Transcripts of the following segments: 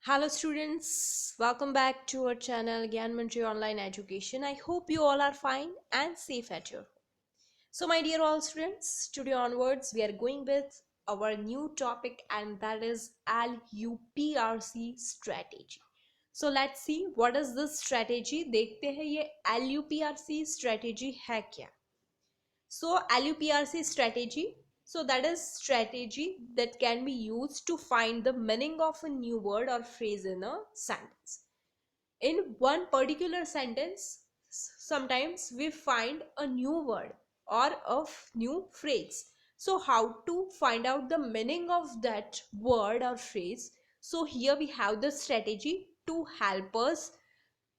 Hello students, welcome back to our channel Gyan Mantri Online Education. I hope you all are fine and safe at your home. So my dear all students, today onwards we are going with our new topic and that is LUPRC strategy. So let's see what is this strategy. देखते हैं ये LUPRC strategy है क्या. So LUPRC strategy, so that is strategy that can be used to find the meaning of a new word or phrase in a sentence. In one particular sentence, sometimes we find a new word or a new phrase. So how to find out the meaning of that word or phrase? So here we have the strategy to help us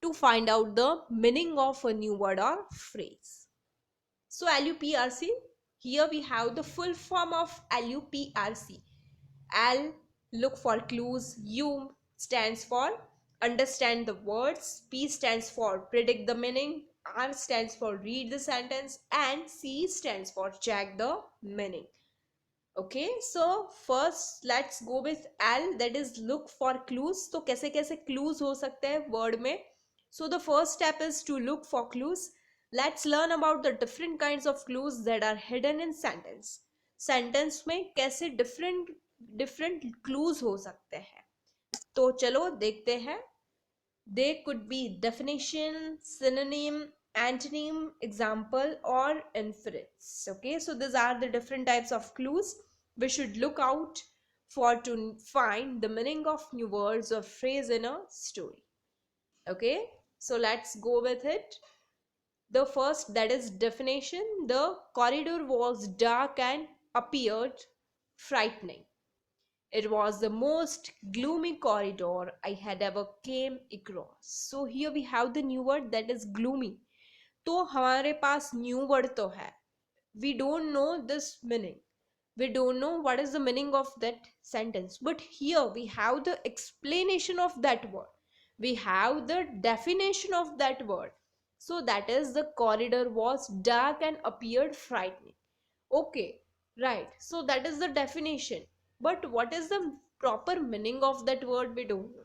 to find out the meaning of a new word or phrase. So LUPRC, here we have the full form of LUPRC. L, look for clues. U stands for understand the words. P stands for predict the meaning. R stands for read the sentence. And C stands for check the meaning. Okay, so first let's go with L, that is look for clues. तो कैसे कैसे clues हो सकते हैं word में. So the first step is to look for clues. Let's learn about the different kinds of clues that are hidden in sentence. Sentence में कैसे different clues हो सकते हैं. तो चलो देखते हैं. They could be definition, synonym, antonym, example, or inference. Okay, so these are the different types of clues we should look out for to find the meaning of new words or phrase in a story. Okay, so let's go with it. The first, that is definition. The corridor was dark and appeared frightening. It was the most gloomy corridor I had ever came across. So here we have the new word, that is gloomy. तो हमारे पास new word तो है. We don't know this meaning. We don't know what is the meaning of that sentence. But here we have the explanation of that word. We have the definition of that word. So that is the corridor was dark and appeared frightening. Okay, right. So that is the definition. But what is the proper meaning of that word? We don't know.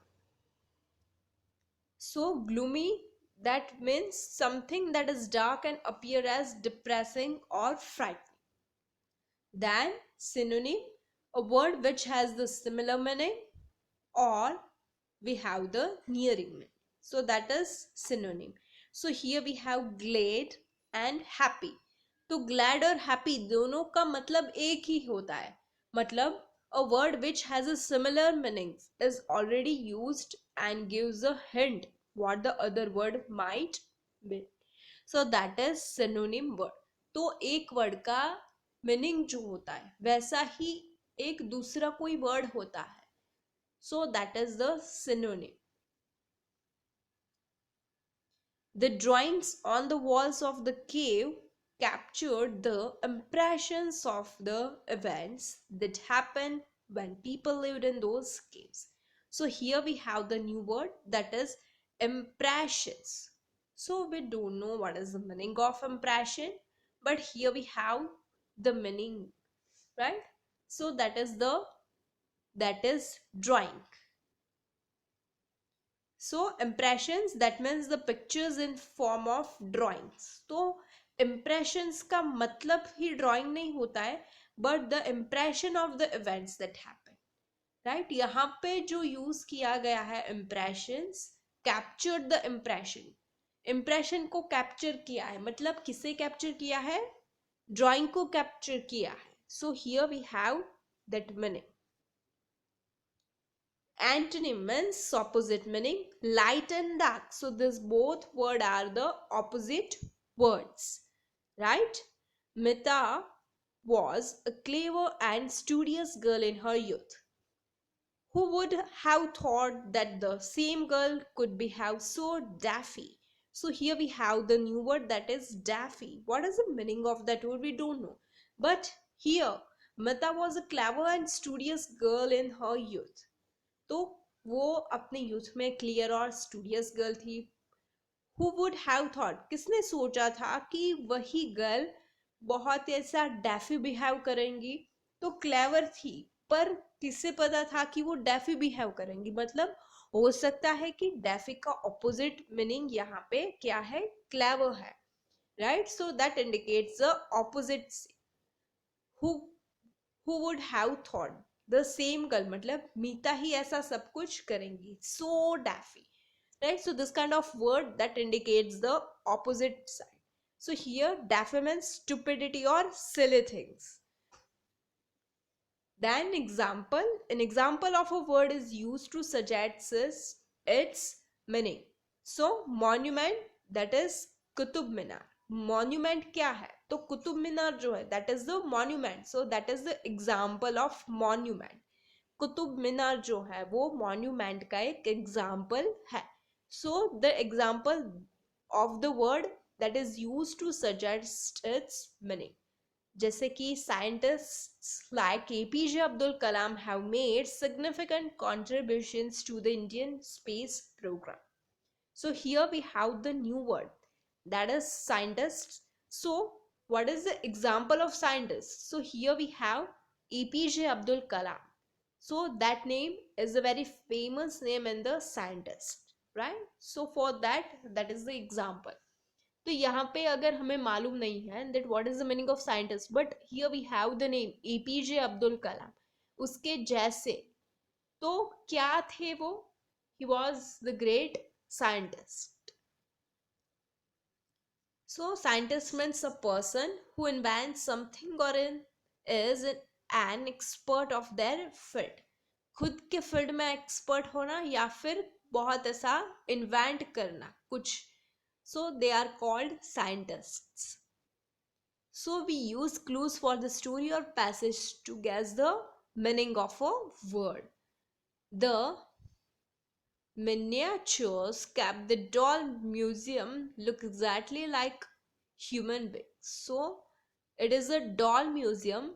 So gloomy, that means something that is dark and appear as depressing or frightening. Then synonym, a word which has the similar meaning or we have the nearing meaning. So that is synonym. So here we have glad and happy. तो glad और happy दोनों का मतलब एक ही होता है. मतलब a word which has a similar meaning is already used and gives a hint what the other word might be. So that is synonym word. तो एक word का meaning जो होता है वैसा ही एक दूसरा कोई word होता है. So that is the synonym. The drawings on the walls of the cave captured the impressions of the events that happened when people lived in those caves. So here we have the new word, that is impressions. So we don't know what is the meaning of impression, but here we have the meaning, right? So that is drawing. So impressions, that means the pictures in form of drawings. तो impressions का मतलब ही drawing नहीं होता है, but the impression of the events that happen, right? यहाँ पे जो use किया गया है impressions, captured the impression. impression को capture किया है, मतलब किसे capture किया है? Drawing को capture किया है. So here we have that meaning. Antonym means opposite meaning, light and dark. So this both word are the opposite words, right? Mita was a clever and studious girl in her youth. Who would have thought that the same girl could behave so daffy? So here we have the new word, that is daffy. What is the meaning of that word? We don't know. But here, Mita was a clever and studious girl in her youth. तो वो अपने youth में clear और studious girl थी. Who would have thought, किसने सोचा था कि वही गर्ल बहुत ऐसा डैफी बिहेव करेंगी. तो क्लेवर थी, पर किसे पता था कि वो डैफी बिहेव करेंगी. मतलब हो सकता है कि डेफी का ऑपोजिट मीनिंग यहाँ पे क्या है, क्लेवर है, right? So that indicates the opposite. Who who would have thought the same girl, मतलब मीता ही ऐसा सब कुछ करेंगी, सो DeFi, right? So this kind of word that indicates the opposite side. So here daffy means stupidity or silly things. Then example, an example of a word is used to suggest its meaning. So monument, that is Qutub Minar. Monument क्या है? तो कुतुब मीनार जो है that is the monument. So that is the example of monument. Qutub Minar जो है वो monument का एक example है. So the example of the word that is used to suggest its meaning. जैसे कि scientists like APJ Abdul Kalam have made significant contributions to the Indian space program. So here we have the new word, that is scientists. So what is the example of scientists? So here we have APJ Abdul Kalam. So that name is a very famous name in the scientist, right? So for that is the example. तो यहाँ पे अगर हमें मालूम नहीं है that what is the meaning of scientist, but here we have the name APJ Abdul Kalam, उसके जैसे, तो क्या थे वो? he was the great scientist. So scientist means a person who invents something or is an expert of their field. खुद के field में expert होना या फिर बहुत ऐसा इन्वेंट करना कुछ. So they are called scientists. So we use clues for the story or passage to guess the meaning of a word. The miniatures kept the doll museum look exactly like human beings. So it is a doll museum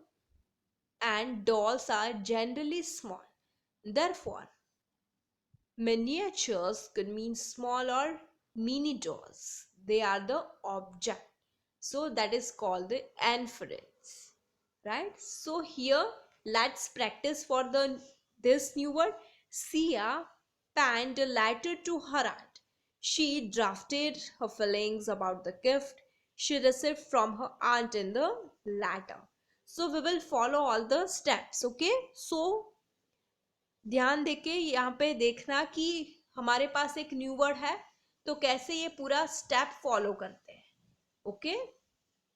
and dolls are generally small. Therefore, miniatures could mean small or mini dolls. They are the object. So that is called the inference, right? So here let's practice for the this new word. Sia penned a letter to her aunt. She drafted her feelings about the gift she received from her aunt in the letter. So we will follow all the steps, okay? So ध्यान देके यहाँ पे देखना कि हमारे पास एक new word है तो कैसे ये पूरा स्टेप फॉलो करते हैं. Okay,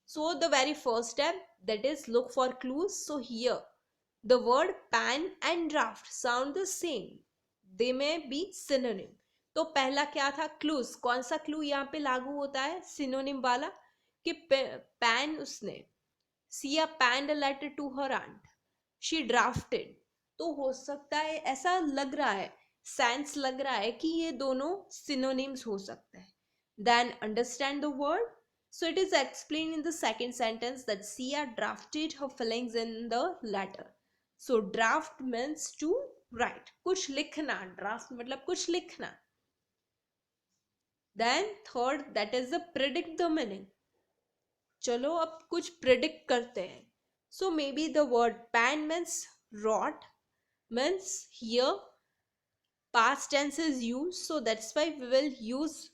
so the very first step that is look for clues. So here the word pan and draft sound the same, they may be synonym. तो पहला क्या था? क्लूज. कौन सा क्लू यहाँ पे लागू होता है? सिनोनिम वाला, कि पैन उसने, Sia penned a letter to her aunt, she drafted. तो हो सकता है ऐसा लग रहा है, सेंस लग रहा है कि ये दोनों सिनोनिम्स हो सकते हैं. Then understand the word. So it is explained in the second sentence that Sia drafted her feelings in the letter. So draft means to write, कुछ लिखना. Draft मतलब कुछ लिखना. Then third, that is the predict the meaning. चलो अब कुछ predict करते हैं. So maybe the word pan means wrought, means here past tense is used, so that's why we will use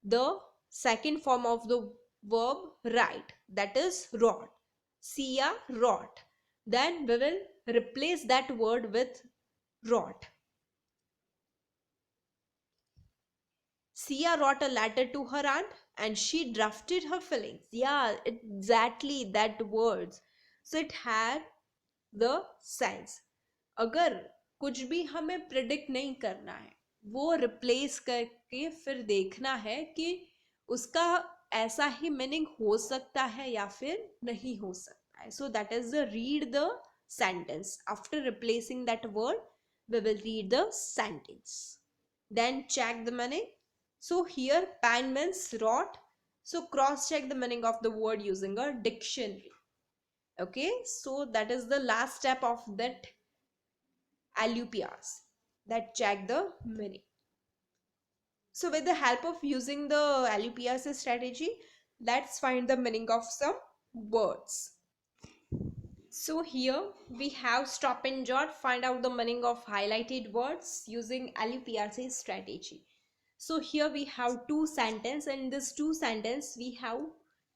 the second form of the verb write, that is wrought. Sia wrought. Then we will replace that word with wrought. Sia wrote a letter to her aunt and she drafted her feelings. Yeah, exactly that words. So it had the sense. अगर कुछ भी हमें predict नहीं करना है, वो replace करके फिर देखना है कि उसका ऐसा ही मीनिंग हो सकता है या फिर नहीं हो सकता है. So that is the read the sentence. After replacing that word we will read the sentence. Then check the meaning. So here pan means wrought. So cross check the meaning of the word using a dictionary. Okay, so that is the last step of that LUPRs, that check the meaning. So with the help of using the LUPRs strategy, let's find the meaning of some words. So here we have stop and jot, find out the meaning of highlighted words using LUPRC strategy. So here we have two sentences, and in this two sentence we have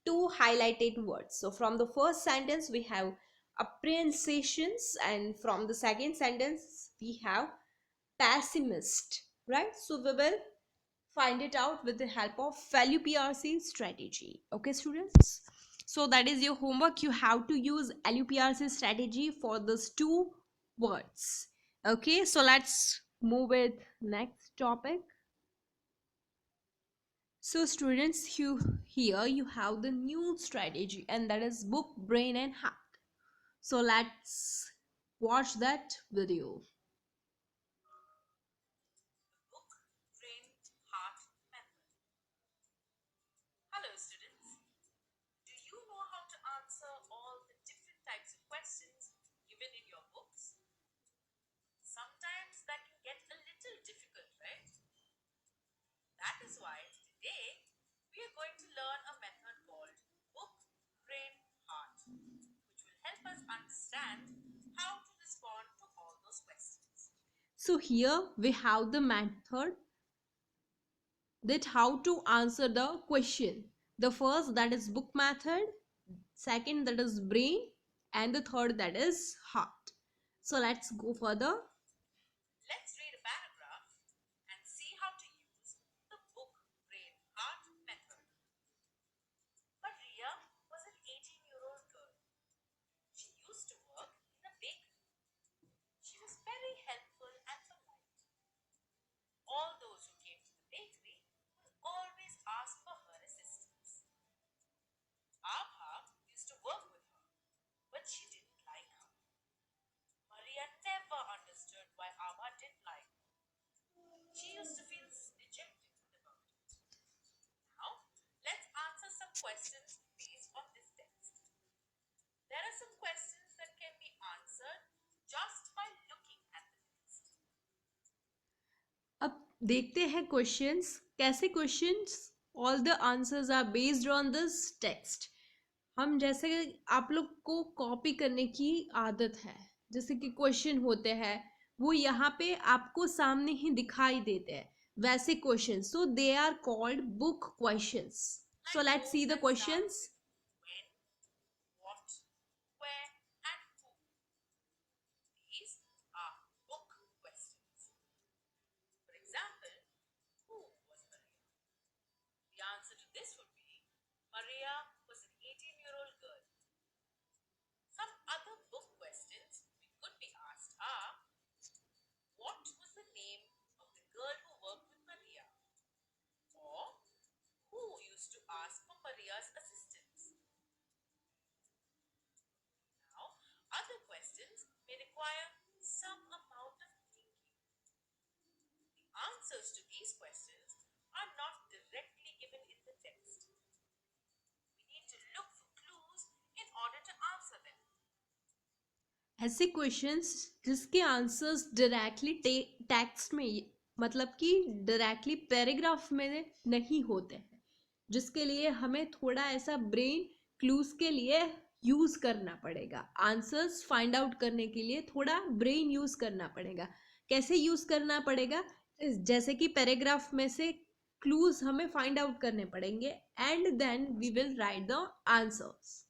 two highlighted words. So from the first sentence we have apprehensions, and from the second sentence we have pessimist, right? So we will find it out with the help of value PRC strategy. Okay, students? So that is your homework. You have to use LUPRC strategy for these two words. Okay, so let's move with next topic. So students, here you have the new strategy, and that is book, brain and heart. So let's watch that video. Book, brain, heart method. Hello students. Do you know how to answer all the different types of questions given in your books? Sometimes that can get a little difficult, right? That is why today we are going to learn a method called book, brain, heart, which will help us understand how to respond to all those questions. So here we have the method that how to answer the question. The first, that is book method, second that is brain, and the third that is heart. So let's go further. Let's read a paragraph and see how to use the book, brain, heart method. Maria was an 18-year-old girl. She used to work in a bakery. She was very helpful and polite. All those who came to the bakery would always ask for her assistance. Abha used to work with her, but she didn't like her. Maria never understood why Abha didn't like her. She used to feel dejected about it. Now, let's answer some questions based on this text. There are some questions that can be answered just by looking at the text. अब देखते हैं questions कैसे questions all the answers are based on this text. हम जैसे आप लोग को copy करने की आदत है, जैसे कि क्वेश्चन होते हैं वो यहाँ पे आपको सामने ही दिखाई देते हैं, वैसे question. So they are called book questions. So let's see the questions. When, what, where, and who. These are book questions. For example, who was Maria? The answer to this would be Maria was an 18-year-old girl. Some other book questions we could be asked are, what was the name of the girl who worked with Maria? Or, who used to ask for Maria's assistance? Now, other questions may require some amount of thinking. The answers to these questions are not directly given in the text. We need to look for clues in order to answer them. ऐसे questions जिसके answers directly text में, मतलब कि directly paragraph में नहीं होते हैं, जिसके लिए हमें थोड़ा ऐसा ब्रेन क्लूज के लिए यूज करना पड़ेगा. आंसर्स फाइंड आउट करने के लिए थोड़ा ब्रेन यूज करना पड़ेगा. कैसे यूज करना पड़ेगा? जैसे कि पैराग्राफ में से क्लूज हमें फाइंड आउट करने पड़ेंगे, and then we will write the answers.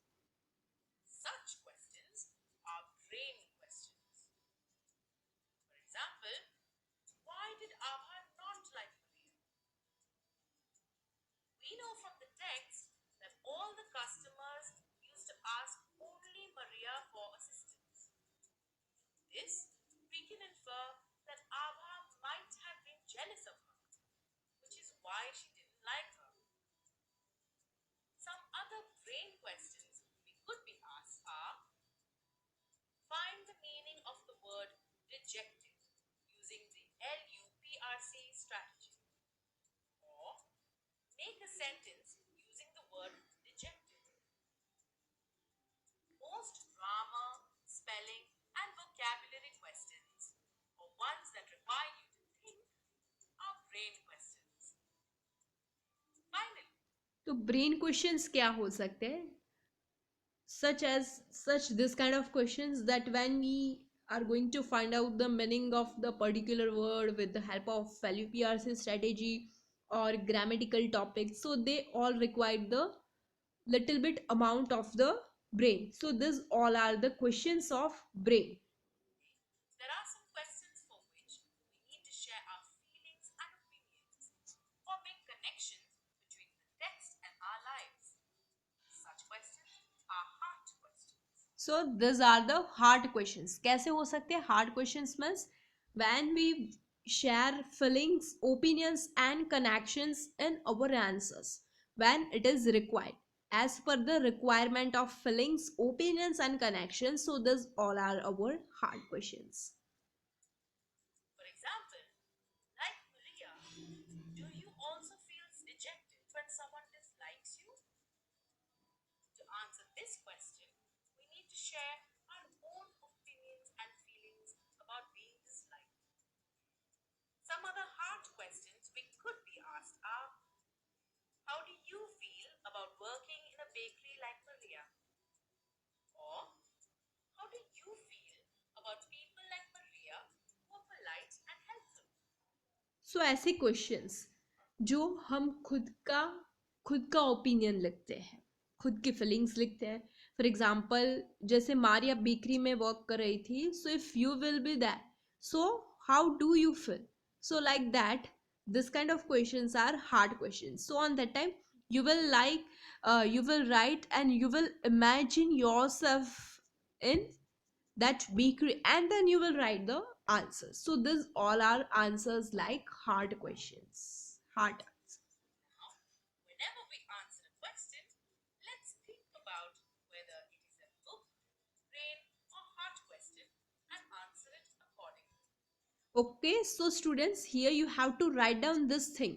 Such questions are brain questions. For example, why did Abha not like Maria? We know from the text that all the customers used to ask only Maria for assistance. This, we can infer that Abha might have been jealous of her, which is why she didn't like her. Some other brain questions we could be asked are, find the meaning of the word rejected using the LUPRC strategy. Or, make a sentence using the word rejected. Most grammar, spelling, and vocabulary questions, or ones that require you to think, are brain questions. Finally, तो brain questions क्या हो सकते हैं? such this kind of questions, that when we are going to find out the meaning of the particular word with the help of value PRC strategy or grammatical topics, so they all require the little bit amount of the brain. So these all are the questions of brain. There are some questions for which we need to share our feelings and opinions or make connections between the text and our lives. Such questions are hard questions. So these are the hard questions. कैसे हो सकते हैं hard questions? means when we share feelings, opinions and connections in our answers when it is required as per the requirement of feelings, opinions and connections. So these all are our hard questions. For example, like Maria, do you also feel dejected when someone dislikes you? To answer this question, we need to share our own opinions and feelings about being disliked. Some other hard questions we could be asked are: how do you feel about working in a bakery like Maria? Or how do you feel about people like Maria who are polite and helpful? So ऐसे questions जो हम खुद का opinion लिखते हैं, खुद की feelings लिखते हैं. फॉर एग्जांपल जैसे मारिया बेकरी में वर्क कर रही थी, so if you will be that, so how do you feel? So like that, this kind of questions are hard questions. So on that time you will you will write and you will imagine yourself in that bakery and then you will write the answers. So these all are answers like hard questions, hard answers. Now, whenever we answer a question, let's think about whether it is a book, brain, or heart question and answer it accordingly. Okay, so students, here you have to write down this thing: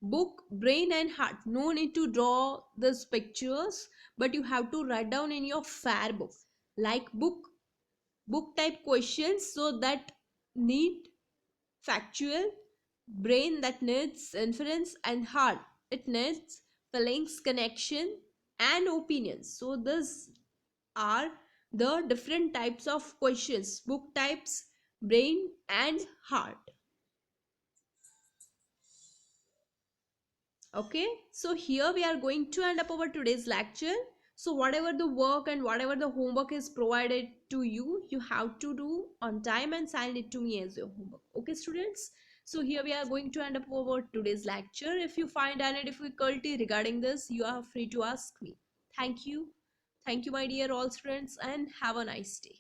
book, brain and heart. No need to draw these pictures, but you have to write down in your fair book, like book type questions, so that need factual, brain that needs inference, and heart it needs feelings, connection and opinions. So these are the different types of questions: book types, brain and heart. Okay, so here we are going to end up our today's lecture. So whatever the work and whatever the homework is provided to you, you have to do on time and send it to me as your homework. Okay students, so here we are going to end up our today's lecture. If you find any difficulty regarding this, you are free to ask me. Thank you, my dear all students, and have a nice day.